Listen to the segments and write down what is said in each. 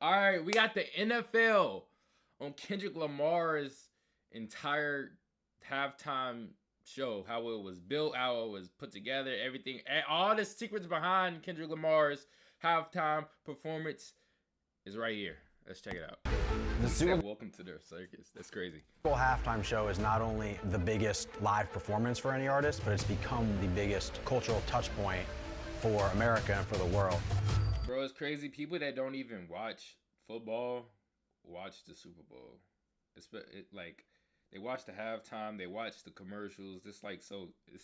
All right, we got the NFL on Kendrick Lamar's entire halftime show, how it was built, how it was put together, everything, all the secrets behind Kendrick Lamar's halftime performance is right here. Let's check it out. Welcome to the circus. That's crazy. The Super Bowl halftime show is not only the biggest live performance for any artist, but it's become the biggest cultural touch point for America and for the world. Bro, it's crazy. People that don't even watch football watch the Super Bowl. Like, they watch the halftime, they watch the commercials. It's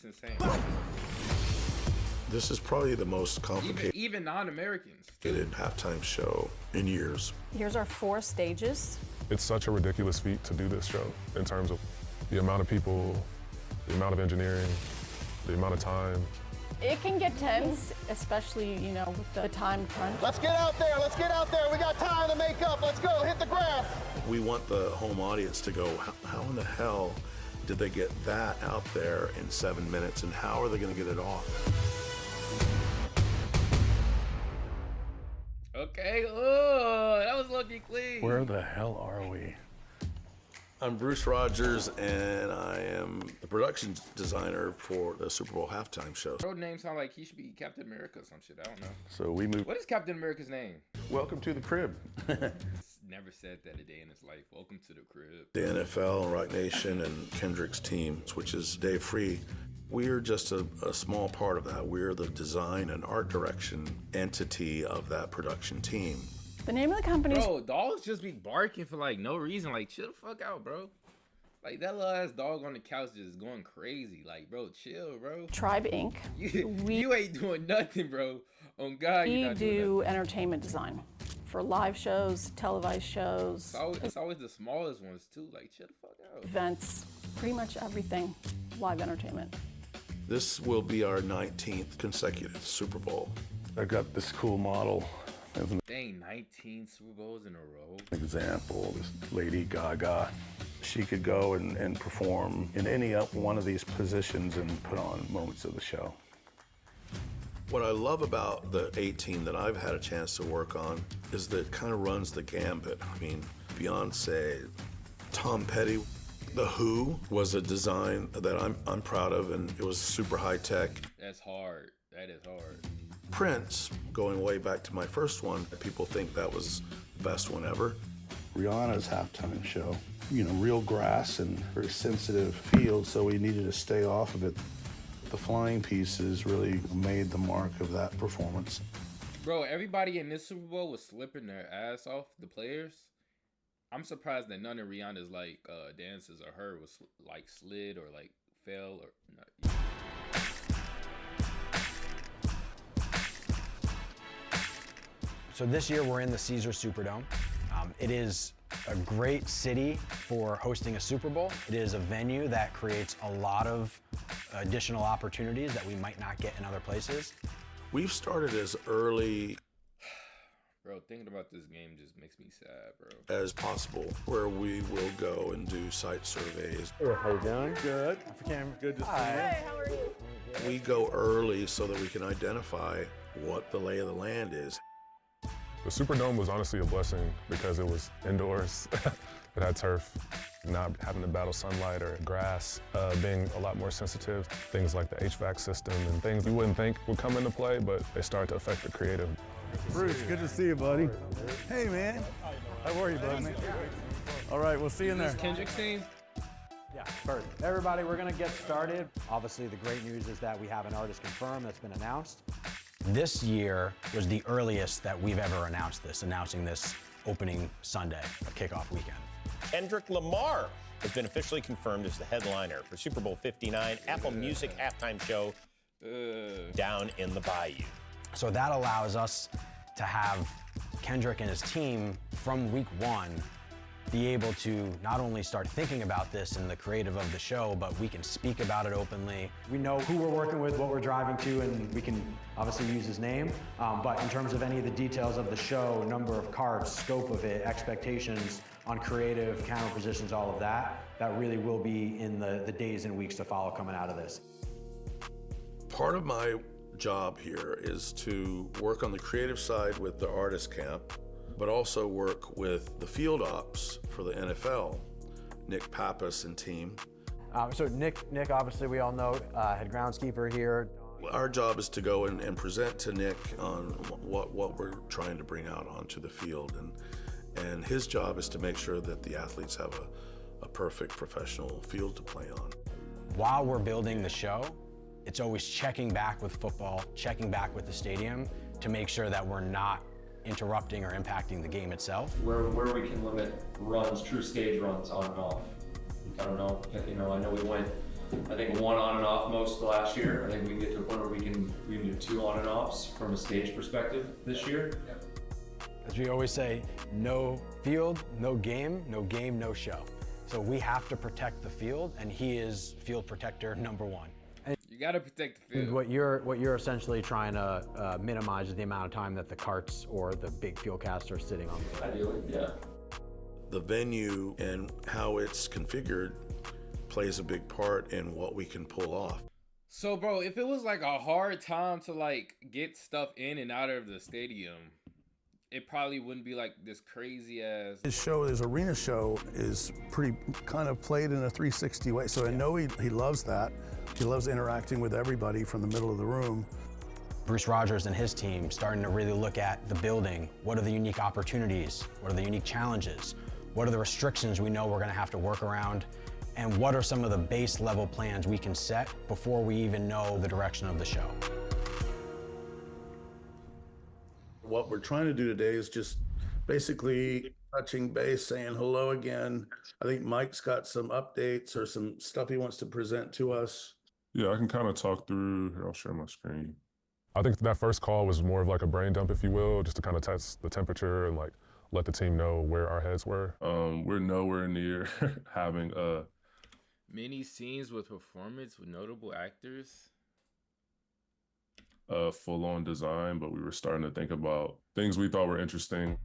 insane. This is probably the most complicated, even non-Americans, halftime show in years. Here's our 4 stages. It's such a ridiculous feat to do this show in terms of the amount of people, the amount of engineering, the amount of time. It can get tense, especially, with the time crunch. Let's get out there, we got time to make up, let's go, hit the grass. We want the home audience to go, how in the hell did they get that out there in 7 minutes, and how are they gonna get it off? Okay, oh, that was lucky clean. Where the hell are we? I'm Bruce Rogers, and I am the production designer for the Super Bowl halftime show. Bro, name sound like he should be Captain America or some shit. I don't know. So we moved. What is Captain America's name? Welcome to the crib. Never said that a day in his life. Welcome to the crib. The NFL, Rock Nation, and Kendrick's team, which is Dave Free. We're just a small part of that. We're the design and art direction entity of that production team. The name of the company is... Bro, dogs just be barking for like no reason. Like, chill the fuck out, bro. Like, that little ass dog on the couch just going crazy. Like, bro, chill, bro. Tribe Inc. You ain't doing nothing, bro. On God, you're not doing nothing. We do entertainment design for live shows, televised shows. It's always the smallest ones, too. Like, chill the fuck out. Events, pretty much everything, live entertainment. This will be our 19th consecutive Super Bowl. I got this cool model. Dang, 19 Super Bowls in a row. Example, this Lady Gaga. She could go and perform in any one of these positions and put on moments of the show. What I love about the 18 that I've had a chance to work on is that it kind of runs the gambit. I mean, Beyonce, Tom Petty. The Who was a design that I'm proud of, and it was super high tech. That's hard. That is hard. Prince, going way back to my first one, people think that was the best one ever. Rihanna's halftime show, real grass and very sensitive field, so we needed to stay off of it. The flying pieces really made the mark of that performance. Bro, everybody in this Super Bowl was slipping their ass off, the players. I'm surprised that none of Rihanna's dances or her was slid or fell or not. So this year we're in the Caesars Superdome. It is a great city for hosting a Super Bowl. It is a venue that creates a lot of additional opportunities that we might not get in other places. We've started as early Bro, thinking about this game just makes me sad, bro. as possible, where we will go and do site surveys. Hey, how you doing? Good. Good to see you. Hey, how are you? We go early so that we can identify what the lay of the land is. The Superdome was honestly a blessing because it was indoors. It had turf, not having to battle sunlight or grass, being a lot more sensitive. Things like the HVAC system and things you wouldn't think would come into play, but they start to affect the creative. Bruce, good to see you, buddy. Hey, man. How are you, buddy? All right, we'll see you in there. Kendrick's team? Yeah, perfect. Everybody, we're gonna get started. Obviously, the great news is that we have an artist confirmed that's been announced. This year was the earliest that we've ever announcing this opening Sunday of kickoff weekend. Kendrick Lamar has been officially confirmed as the headliner for Super Bowl 59 Apple Music halftime show down in the Bayou. So that allows us to have Kendrick and his team from week 1 be able to not only start thinking about this in the creative of the show, but we can speak about it openly. We know who we're working with, what we're driving to, and we can obviously use his name. But in terms of any of the details of the show, number of carts, scope of it, expectations on creative, camera positions, all of that, that really will be in the days and weeks to follow coming out of this. Part of my job here is to work on the creative side with the artist camp, but also work with the field ops for the NFL, Nick Pappas and team. So Nick, obviously we all know, head groundskeeper here. Our job is to go and present to Nick on what we're trying to bring out onto the field, and his job is to make sure that the athletes have a perfect professional field to play on. While we're building the show, it's always checking back with football, checking back with the stadium to make sure that we're not interrupting or impacting the game itself. Where we can limit runs, true stage runs on and off. I don't know, I know we went, I think, one on and off most of last year. I think we can get to a point where we can do 2 on and offs from a stage perspective this year. As we always say, no field, no game, no show. So we have to protect the field, and he is field protector number 1. You gotta protect the field. What you're essentially trying to minimize is the amount of time that the carts or the big field casts are sitting on. Ideally, yeah. The venue and how it's configured plays a big part in what we can pull off. So, bro, if it was like a hard time to like get stuff in and out of the stadium, it probably wouldn't be like this crazy ass. His show, his arena show, is pretty kind of played in a 360 way. So I know he loves that. He loves interacting with everybody from the middle of the room. Bruce Rogers and his team starting to really look at the building. What are the unique opportunities? What are the unique challenges? What are the restrictions we know we're gonna have to work around? And what are some of the base level plans we can set before we even know the direction of the show? What we're trying to do today is just basically touching base, saying hello again. I think Mike's got some updates or some stuff he wants to present to us. Yeah, I can kind of talk through, here, I'll share my screen. I think that first call was more of like a brain dump, if you will, just to kind of test the temperature and like let the team know where our heads were. We're nowhere near having many scenes with performance with notable actors. Full-on design, but we were starting to think about things we thought were interesting.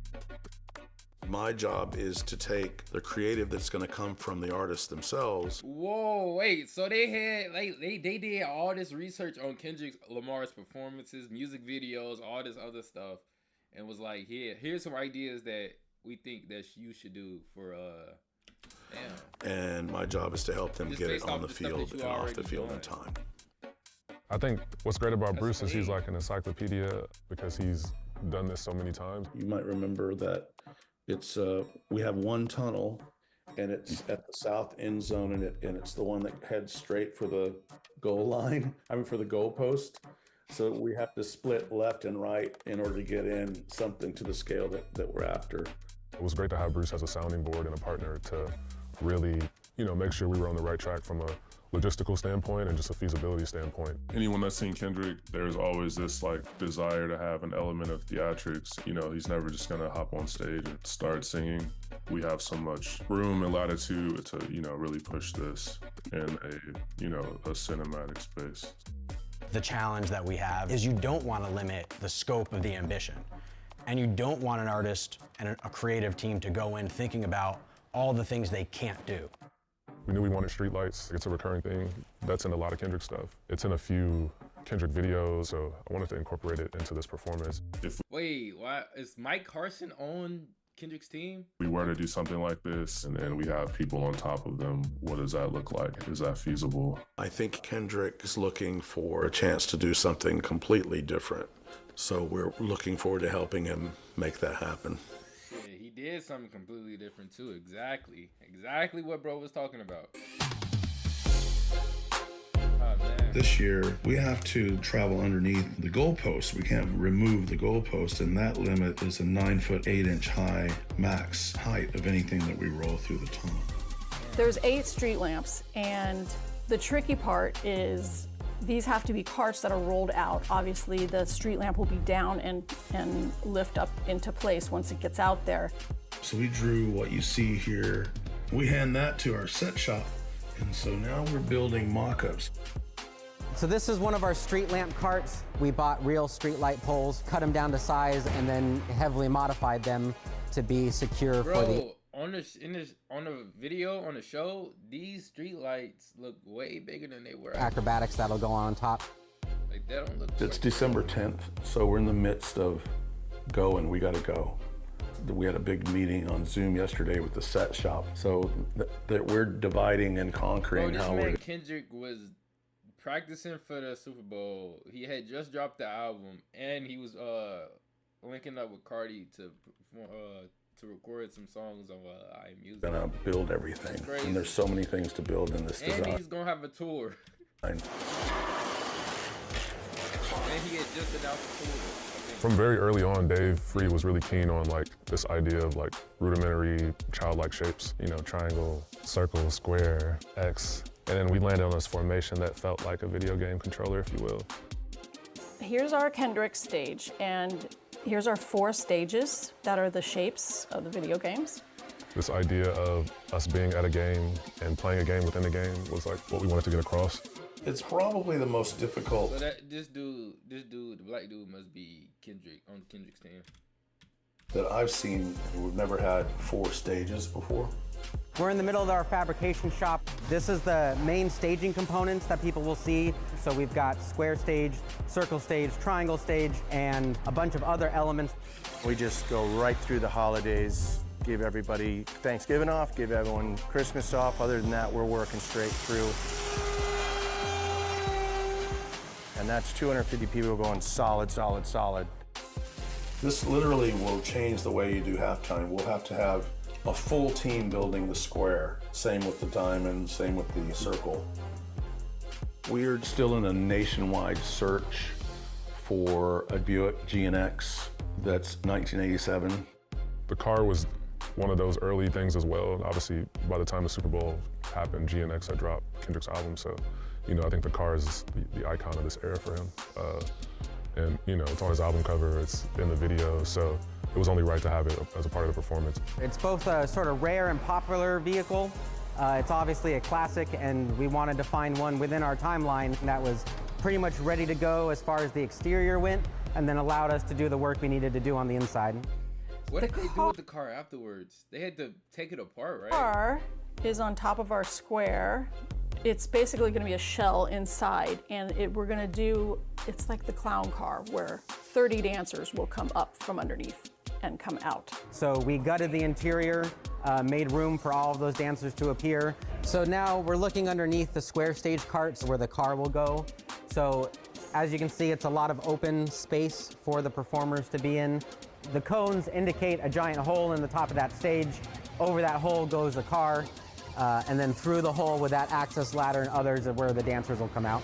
My job is to take the creative that's going to come from the artists themselves. Whoa, wait, so they had like they did all this research on Kendrick Lamar's performances, music videos, all this other stuff, and was like, here's some ideas that we think that you should do for And my job is to help them get it on the field and off the field in time. I think what's great about Bruce is he's like an encyclopedia because he's done this so many times. You might remember that it's we have one tunnel, and it's at the south end zone, and it's the one that heads straight for the goal line. I mean, for the goal post. So we have to split left and right in order to get in something to the scale that we're after. It was great to have Bruce as a sounding board and a partner to really, make sure we were on the right track from a logistical standpoint and just a feasibility standpoint. Anyone that's seen Kendrick, there's always this like desire to have an element of theatrics. He's never just gonna hop on stage and start singing. We have so much room and latitude to, really push this in a cinematic space. The challenge that we have is you don't want to limit the scope of the ambition. And you don't want an artist and a creative team to go in thinking about all the things they can't do. We knew we wanted streetlights. It's a recurring thing. That's in a lot of Kendrick stuff. It's in a few Kendrick videos, so I wanted to incorporate it into this performance. Wait, why is Mike Carson on Kendrick's team? We were to do something like this, and then we have people on top of them. What does that look like? Is that feasible? I think Kendrick is looking for a chance to do something completely different. So we're looking forward to helping him make that happen. Yeah, he did something completely different too. Exactly what bro was talking about. Oh, man. This year, we have to travel underneath the goalpost. We can't remove the goalpost, and that limit is a 9-foot 8-inch high max height of anything that we roll through the tunnel. There's 8 street lamps, and the tricky part is these have to be carts that are rolled out. Obviously, the street lamp will be down and lift up into place once it gets out there. So we drew what you see here. We hand that to our set shop, and so now we're building mock-ups. So this is one of our street lamp carts. We bought real street light poles, cut them down to size, and then heavily modified them to be secure for the... On the video, on the show, these street lights look way bigger than they were. Acrobatics that'll go on top. Like, they don't look. It's December 10th, so we're in the midst of going. We got to go. we had a big meeting on Zoom yesterday with the set shop. So that we're dividing and conquering Bro, this how man we're. Kendrick was practicing for the Super Bowl. He had just dropped the album, and he was linking up with Cardi to record some songs on iMusic. Gonna build everything, and there's so many things to build in this design. And he's gonna have a tour. And he had just announced a tour. From very early on, Dave Free was really keen on like this idea of like rudimentary childlike shapes, you know, triangle, circle, square, X. And then we landed on this formation that felt like a video game controller, if you will. Here's our Kendrick stage, and here's our 4 stages that are the shapes of the video games. This idea of us being at a game and playing a game within a game was like what we wanted to get across. It's probably the most difficult. So this dude, the black dude must be Kendrick on the Kendrick stand. That I've seen. We've never had 4 stages before. We're in the middle of our fabrication shop. This is the main staging components that people will see. So we've got square stage, circle stage, triangle stage, and a bunch of other elements. We just go right through the holidays, give everybody Thanksgiving off, give everyone Christmas off. Other than that, we're working straight through. And that's 250 people going solid, solid, solid. This literally will change the way you do halftime. We'll have to have a full team building the square. Same with the diamond, same with the circle. We're still in a nationwide search for a Buick GNX that's 1987. The car was one of those early things as well. Obviously, by the time the Super Bowl happened, GNX had dropped Kendrick's album, so you know, I think the car is the icon of this era for him. And you know, it's on his album cover, it's in the video, so it was only right to have it as a part of the performance. It's both a sort of rare and popular vehicle. It's obviously a classic, and we wanted to find one within our timeline that was pretty much ready to go as far as the exterior went, and then allowed us to do the work we needed to do on the inside. What did they do with the car afterwards? They had to take it apart, right? The car is on top of our square. It's basically going to be a shell inside, and we're going to do, it's like the clown car where 30 dancers will come up from underneath and come out. So we gutted the interior, made room for all of those dancers to appear. So now we're looking underneath the square stage carts where the car will go. So as you can see, it's a lot of open space for the performers to be in. The cones indicate a giant hole in the top of that stage. Over that hole goes the car. And then through the hole with that access ladder and others of where the dancers will come out.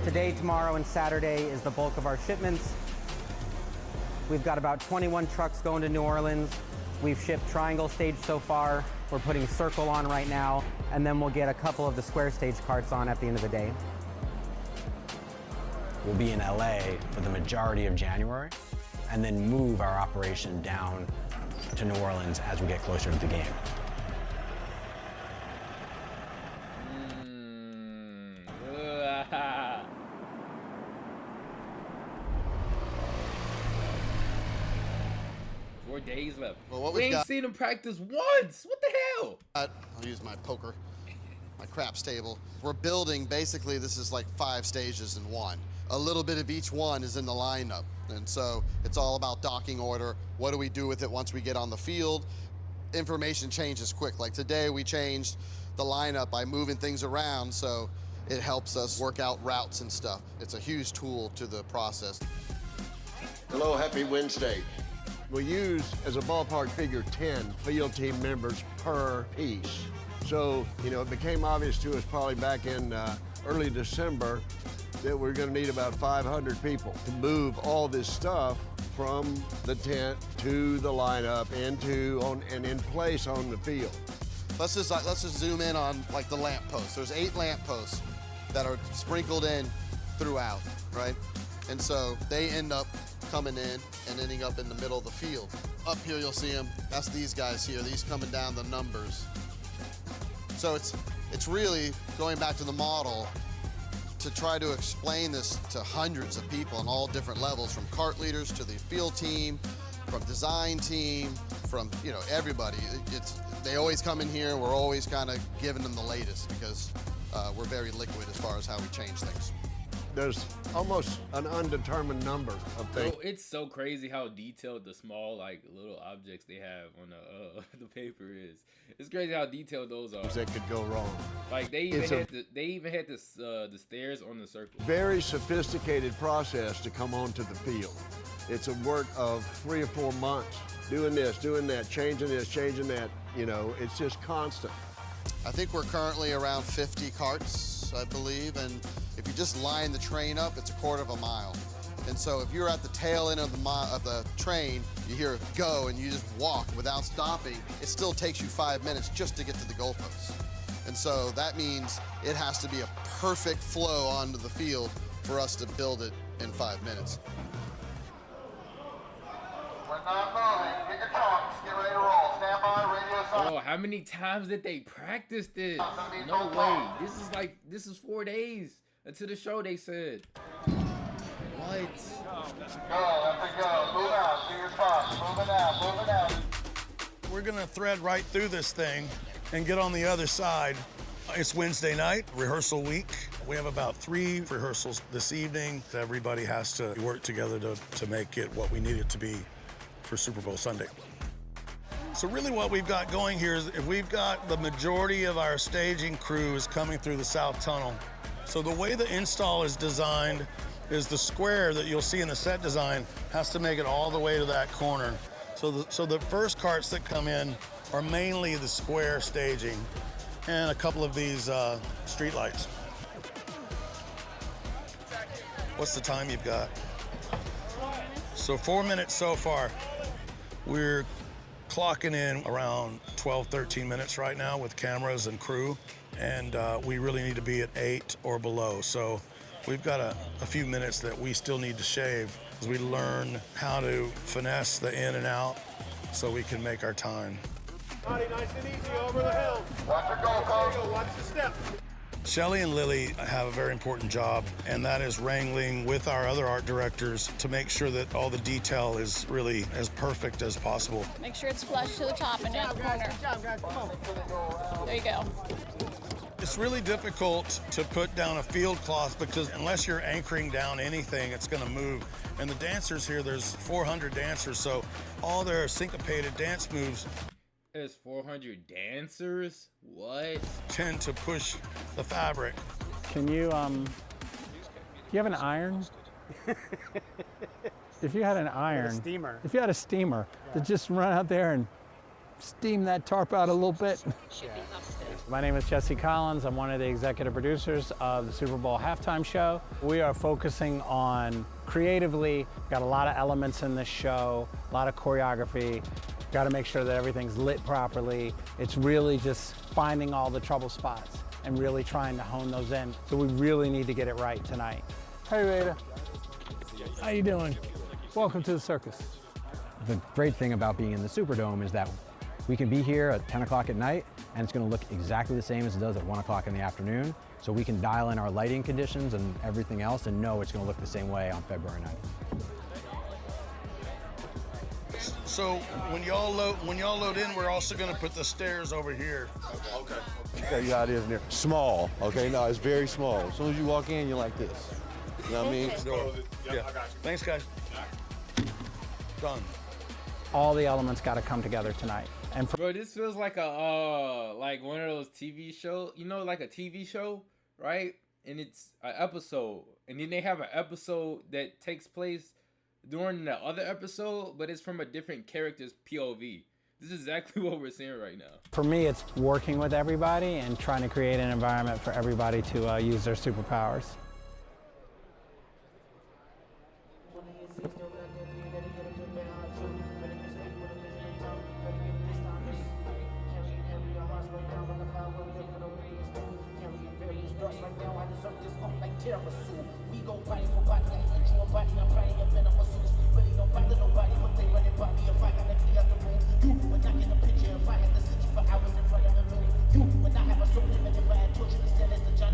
Today, tomorrow, and Saturday is the bulk of our shipments. We've got about 21 trucks going to New Orleans. We've shipped triangle stage so far. We're putting circle on right now, and then we'll get a couple of the square stage carts on at the end of the day. We'll be in LA for the majority of January, and then move our operation down to New Orleans as we get closer to the game. 4 days left. Well, what we we've ain't got- seen him practice once. What the hell? I'll use my poker, my craps table. We're building, basically, this is like 5 stages in one. A little bit of each one is in the lineup. And so it's all about docking order. What do we do with it once we get on the field? Information changes quick. Like today, we changed the lineup by moving things around, so it helps us work out routes and stuff. It's a huge tool to the process. Hello, happy Wednesday. We use, as a ballpark figure, 10 field team members per piece. So, you know, it became obvious to us probably back in early December that we're gonna need about 500 people to move all this stuff from the tent to the lineup and in place on the field. Let's just zoom in on like the lamp posts. There's 8 lamp posts that are sprinkled in throughout, right? And so they end up coming in and ending up in the middle of the field. Up here you'll see them. That's these guys here. These coming down the numbers. So it's really going back to the model to try to explain this to hundreds of people on all different levels, from cart leaders to the field team, from design team, from everybody. They always come in here. We're always kind of giving them the latest because we're very liquid as far as how we change things. there's almost an undetermined number of things. Bro, it's so crazy how detailed the small, like, little objects they have on the paper is. It's crazy how detailed those are. That could go wrong. Like, they even had the stairs on the circle. Very sophisticated process to come onto the field. It's a work of 3 or 4 months, doing this, doing that, changing this, changing that. You know, it's just constant. I think we're currently around 50 carts, I believe, and if you just line the train up, it's a quarter of a mile. And so if you're at the tail end of the train, you hear go and you just walk without stopping, it still takes you 5 minutes just to get to the goalpost. And so that means it has to be a perfect flow onto the field for us to build it in 5 minutes. We're not moving. Get your trunks. Get ready to roll. Stand by. Radio silence. Oh, how many times did they practice this? No way. This is 4 days until the show, they said. What? Go, let it go. Move out. Do your spots. Moving out. Moving out. We're gonna thread right through this thing and get on the other side. It's Wednesday night, rehearsal week. We have about 3 rehearsals this evening. Everybody has to work together to make it what we need it to be for Super Bowl Sunday. So really what we've got going here is we've got the majority of our staging crew is coming through the South Tunnel. So the way the install is designed is the square that you'll see in the set design has to make it all the way to that corner. So the first carts that come in are mainly the square staging and a couple of these street lights. What's the time you've got? So 4 minutes so far. We're clocking in around 12, 13 minutes right now with cameras and crew, and we really need to be at 8 or below. So we've got a few minutes that we still need to shave as we learn how to finesse the in and out so we can make our time. Body nice and easy over the hill. Watch your goal, coach. Watch the step. Shelley and Lily have a very important job, and that is wrangling with our other art directors to make sure that all the detail is really as perfect as possible. Make sure it's flush to the top and at the corner. There you go. It's really difficult to put down a field cloth because unless you're anchoring down anything, it's going to move. And the dancers here, there's 400 dancers, so all their syncopated dance moves. There's 400 dancers? What? Tend to push the fabric. Can you, do you have an iron? If you had an iron, steamer. If you had a steamer, to just run out there and steam that tarp out a little bit. My name is Jesse Collins. I'm one of the executive producers of the Super Bowl halftime show. We are focusing on creatively, got a lot of elements in this show, a lot of choreography. Got to make sure that everything's lit properly. It's really just finding all the trouble spots and really trying to hone those in. So we really need to get it right tonight. Hey, Rita. How you doing? Welcome to the circus. The great thing about being in the Superdome is that we can be here at 10 o'clock at night and it's going to look exactly the same as it does at 1 o'clock in the afternoon. So we can dial in our lighting conditions and everything else and know it's going to look the same way on February 9th. So when y'all load in, we're also going to put the stairs over here. Okay. Okay, you how it is in there. Small, okay? No, it's very small. As soon as you walk in, you're like this. You know what I mean? Yeah. Thanks, guys. Done. All the elements got to come together tonight. And Bro, this feels like a like one of those TV shows, you know, like a TV show, right? And it's an episode, and then they have an episode that takes place during the other episode, but it's from a different character's POV. This is exactly what we're seeing right now. for me, it's working with everybody and trying to create an environment for everybody to use their superpowers.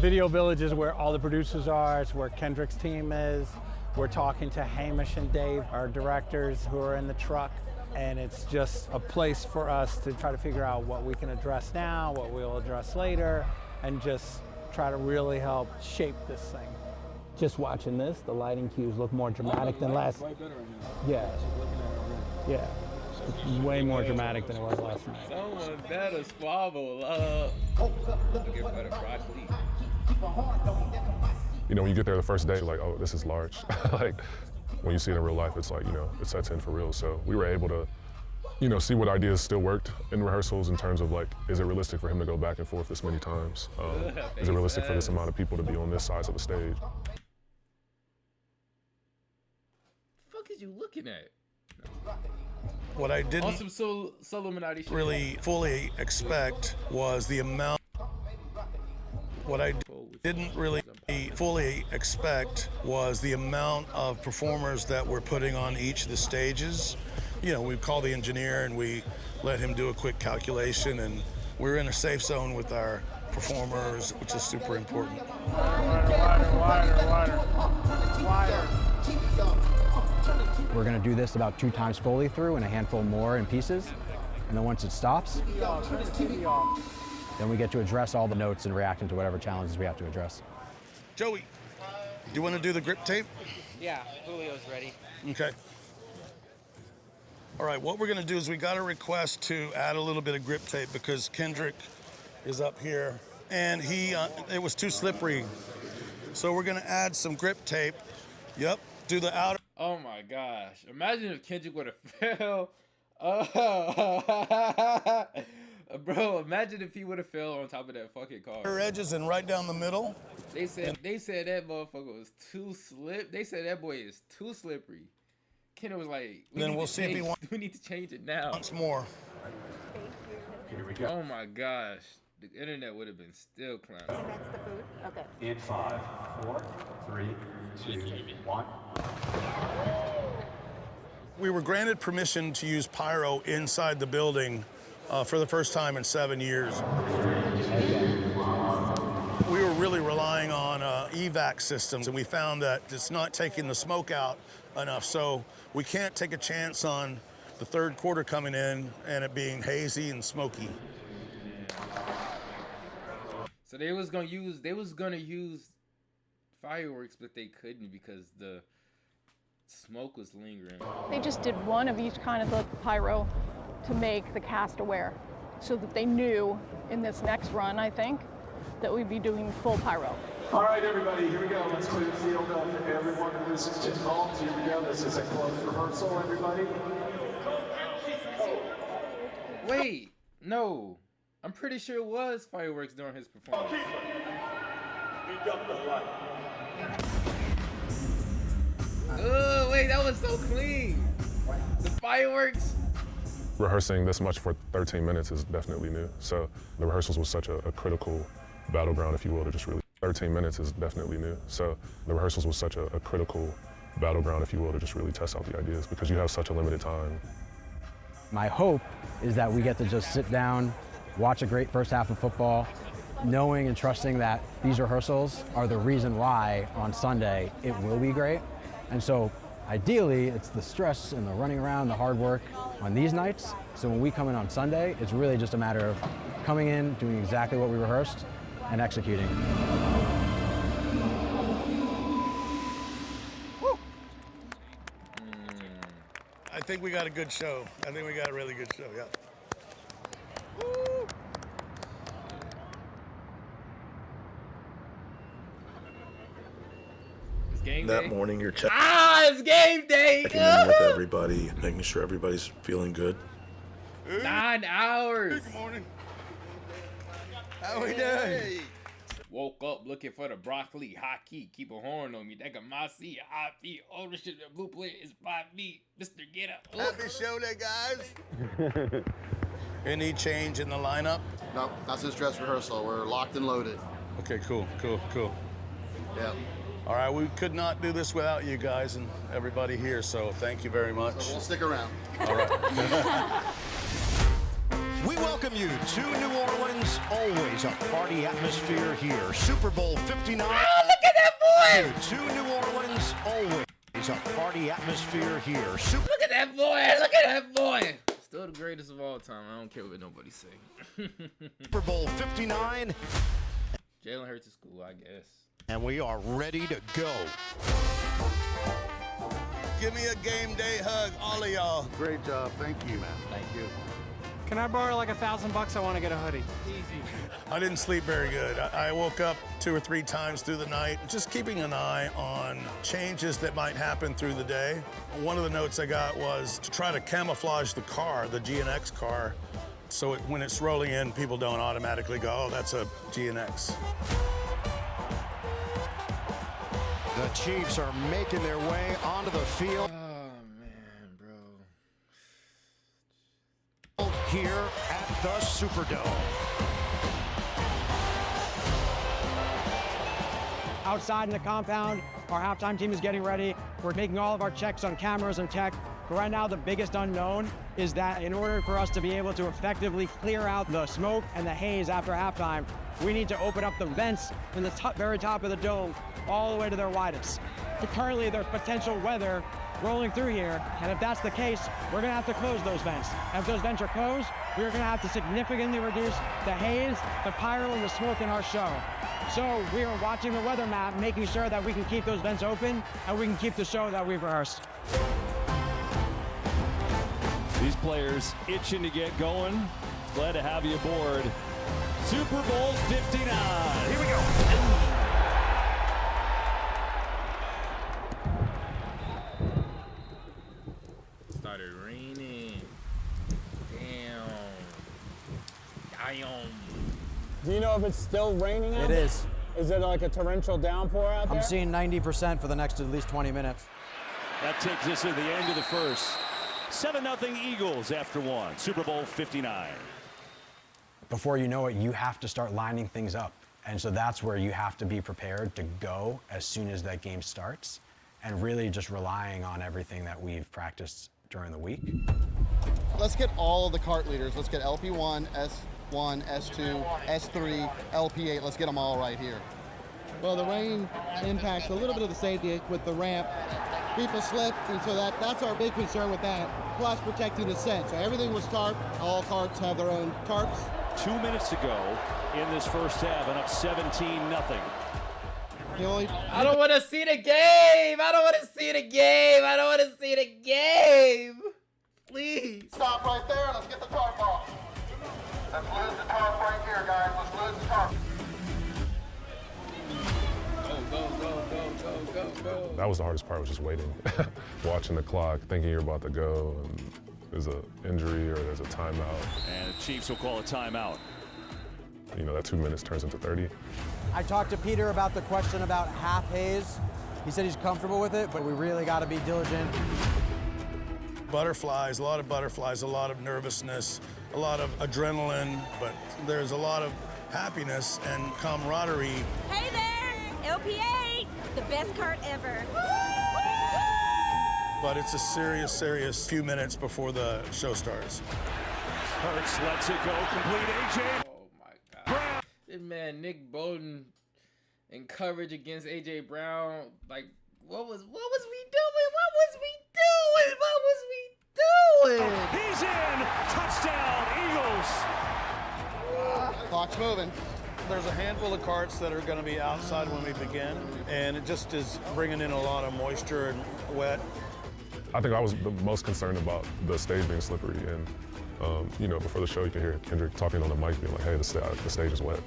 Video Village is where all the producers are. It's where Kendrick's team is. We're talking to Hamish and Dave, our directors who are in the truck. And it's just a place for us to try to figure out what we can address now, what we'll address later, and just try to really help shape this thing. Just watching this, the lighting cues look more dramatic than last. Yeah. Yeah. It's way more dramatic than it was last night. Someone better squabble up. Looking for the broccoli. You know, when you get there the first day, you're like, oh, this is large. Like, when you see it in real life, it's like, you know, it sets in for real. So we were able to, you know, see what ideas still worked in rehearsals in terms of like, is it realistic for him to go back and forth this many times? Is it realistic for this amount of people to be on this size of the stage? What the fuck is you looking at? What I didn't Awesome Illuminati shit. really fully expect was the amount. What I didn't really fully expect was the amount of performers that we're putting on each of the stages. You know, we call the engineer and we let him do a quick calculation, and we're in a safe zone with our performers, which is super important. We're going to do this about 2 times fully through and a handful more in pieces. And then once it stops, then we get to address all the notes and reacting to whatever challenges we have to address. Joey, do you want to do the grip tape? Yeah, Julio's ready. Okay. All right, what we're going to do is we got a request to add a little bit of grip tape because Kendrick is up here and it was too slippery. So we're going to add some grip tape. Yep, do the outer. Oh my gosh. Imagine if Kendrick would have failed. Bro, imagine if he would have fell on top of that fucking car. Edges and right down the middle. They said that motherfucker was too slip. They said that boy is too slippery. Kendrick was like, we'll see if he wants. We need to change it now. Once more. Here we go. Oh my gosh. The internet would have been still clowning. That's the food? Okay. In 5, 4, 3, 2, 1. We were granted permission to use pyro inside the building for the first time in 7 years. We were really relying on evac systems, and we found that it's not taking the smoke out enough. So we can't take a chance on the third quarter coming in and it being hazy and smoky. So they was gonna use fireworks, but they couldn't because the smoke was lingering. They just did one of each kind of the pyro to make the cast aware, so that they knew in this next run, I think, that we'd be doing full pyro. All right, everybody, here we go. Let's clear the field up. Everyone who is involved, here we go. This is a close rehearsal, everybody. Wait, no. I'm pretty sure it was fireworks during his performance. Oh, wait, that was so clean. The fireworks. Rehearsing this much for 13 minutes is definitely new. So the rehearsals was such a critical battleground, if you will, to just really. 13 minutes is definitely new. So the rehearsals was such a critical battleground, if you will, to just really test out the ideas because you have such a limited time. My hope is that we get to just sit down, watch a great first half of football, knowing and trusting that these rehearsals are the reason why on Sunday it will be great. And so ideally, it's the stress and the running around, the hard work on these nights. So when we come in on Sunday, it's really just a matter of coming in, doing exactly what we rehearsed, and executing. I think we got a good show. I think we got a really good show, yeah. Woo! It's game That day. morning, you're checking It's game day. in with everybody, making sure everybody's feeling good. 9 hours. Good morning. How we doing? Woke up looking for the broccoli. Hot key. Keep a horn on me. That got my seat. Hot feet. Ownership. The blue plate is by me. Mr. Get Up. Happy show day, guys. Any change in the lineup? No, that's his dress rehearsal. We're locked and loaded. Okay, cool. Yeah. All right, we could not do this without you guys and everybody here, so thank you very much. So we'll stick around. All right. We welcome you to New Orleans. Always a party atmosphere here. Super Bowl 59. Oh, look at that boy! To New Orleans. Always a party atmosphere here. Look at that boy! Look at that boy! Still the greatest of all time. I don't care what nobody say. Super Bowl 59. Jalen Hurts is cool, I guess. And we are ready to go. Give me a game day hug, all of y'all. Great job. Thank you, man. Thank you. Can I borrow like $1,000? I want to get a hoodie. Easy. I didn't sleep very good. I woke up 2 or 3 times through the night, just keeping an eye on changes that might happen through the day. One of the notes I got was to try to camouflage the car, the GNX car, so when it's rolling in, people don't automatically go, oh, that's a GNX. The Chiefs are making their way onto the field. Oh man, bro. Here at the Superdome. Outside in the compound, our halftime team is getting ready. We're making all of our checks on cameras and tech. But right now, the biggest unknown is that in order for us to be able to effectively clear out the smoke and the haze after halftime, we need to open up the vents in the very top of the dome all the way to their widest. But currently, there's potential weather rolling through here, and if that's the case, we're gonna have to close those vents. And if those vents are closed, we're gonna have to significantly reduce the haze, the pyro, and the smoke in our show. So we are watching the weather map, making sure that we can keep those vents open and we can keep the show that we've rehearsed. These players itching to get going. Glad to have you aboard. Super Bowl 59. Here we go. Started raining. Damn. Do you know if it's still raining out It there? is. Is it like a torrential downpour out there? I'm seeing 90% for the next at least 20 minutes. That takes us to the end of the first. 7-0 Eagles after 1. Super Bowl 59. Before you know it, you have to start lining things up. And so that's where you have to be prepared to go as soon as that game starts and really just relying on everything that we've practiced during the week. Let's get all of the cart leaders. Let's get LP1, S1, S2, S3, LP8. Let's get them all right here. Well, the rain impacts a little bit of the safety with the ramp. People slip, and so that's our big concern with that, plus protecting the set. So everything was tarped. All carts have their own tarps. 2 minutes to go in this first half and up 17-0. I don't want to see the game. I don't want to see the game. I don't want to see the game. Please. Stop right there. Let's get the tarp off. Let's lose the tarp right here, guys. Let's lose the tarp. Go. That was the hardest part, was just waiting, watching the clock, thinking you're about to go, and there's an injury or there's a timeout. And the Chiefs will call a timeout. You know, that 2 minutes turns into 30. I talked to Peter about the question about half haze. He said he's comfortable with it, but we really got to be diligent. Butterflies, a lot of butterflies, a lot of nervousness, a lot of adrenaline, but there's a lot of happiness and camaraderie. Hey there, LP8, the best cart ever. But it's a serious few minutes before the show starts. Hurts lets it go, complete AJ. Oh my God. This man Nick Bowden in coverage against AJ Brown. Like, what was we doing? He's in. Touchdown, Eagles. Clock's moving. There's a handful of carts that are going to be outside when we begin, and it just is bringing in a lot of moisture and wet. I think I was the most concerned about the stage being slippery, and you know, before the show, you can hear Kendrick talking on the mic, being like, "Hey, the stage is wet."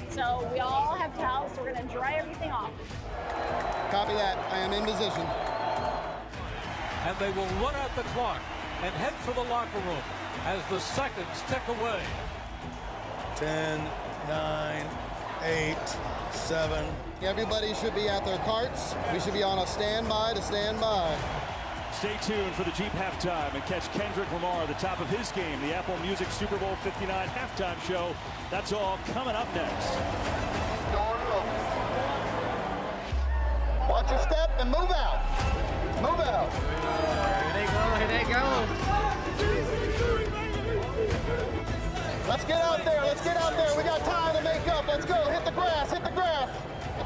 So we all have towels, so we're gonna dry everything off. Copy that. I am in position. And they will run out the clock and head for the locker room as the seconds tick away. 10, 9, 8, 7. Everybody should be at their carts. We should be on a standby to stand by. Stay tuned for the Jeep halftime and catch Kendrick Lamar, the top of his game, the Apple Music Super Bowl 59 halftime show. That's all coming up next. Watch your step and move out. Move out. Here they go. Let's get out there. Let's get out there. We got time to make up. Let's go. Hit the grass. Hit the grass.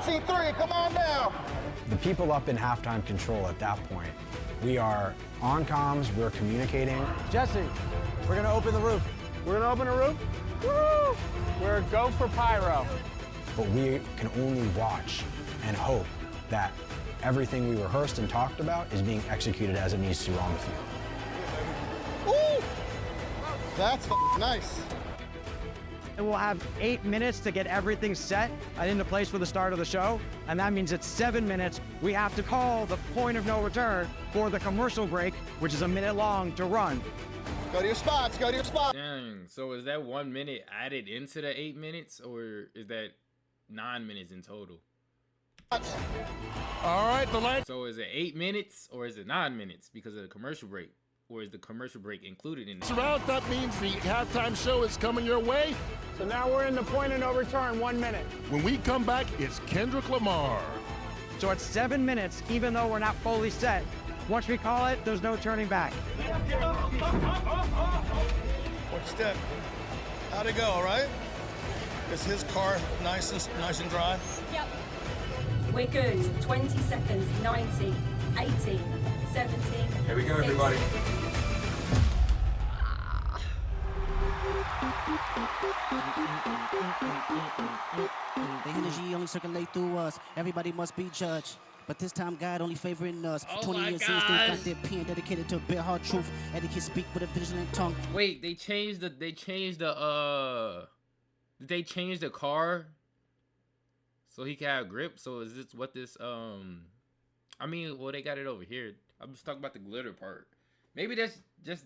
C3, come on down. The people up in halftime control at that point, we are on comms, we're communicating. Jesse, we're gonna open the roof. We're gonna open the roof? Woo! We're go for pyro. But we can only watch and hope that everything we rehearsed and talked about is being executed as it needs to on the field. Woo! That's nice. We'll have 8 minutes to get everything set and into place for the start of the show. And that means it's 7 minutes. We have to call the point of no return for the commercial break, which is a minute long to run. Go to your spots, go to your spots. Dang, so is that 1 minute added into the 8 minutes, or is that 9 minutes in total? All right, the line. So is it 8 minutes or is it 9 minutes because of the commercial break? Or is the commercial break included in it? Route, that means the halftime show is coming your way. So now we're in the point of no return, 1 minute. When we come back, it's Kendrick Lamar. So it's 7 minutes, even though we're not fully set. Once we call it, there's no turning back. Watch step. How'd it go, all right? Is his car nice and dry? Yep. We're good. 20 seconds. 90, 18, 17. Here we go, everybody. The energy only circulate through us. Everybody must be judged. But this time, God only favoring us. Oh 20 my years in, still gosh. got their pen dedicated to bare hard truth. Etiquette speak with a vigilant tongue. Wait, they changed the did they change the car so he can have grip? So is this what this I mean, well, they got it over here. I'm just talking about the glitter part. Maybe that's just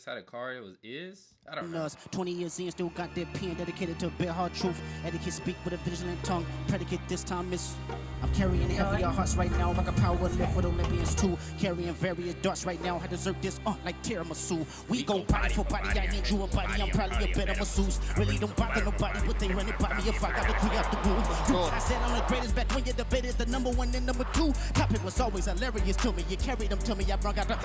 how the car is. I don't know. 20 years in, still got their pen dedicated to bare hard truth. Etiquette speak with a vigilant tongue. Predicate this time is I'm carrying heavier hearts right now, like a power lift with Olympians too. Carrying various darts right now. I deserve this like tiramisu. We go body for body. I ain't you a body. I'm probably a better masseuse. Really don't bother nobody, but they running by me if I got to clear out the room. I said I'm the greatest back when you debated the number one and number two. Topic was always hilarious to me. You carried them to me. I brought out the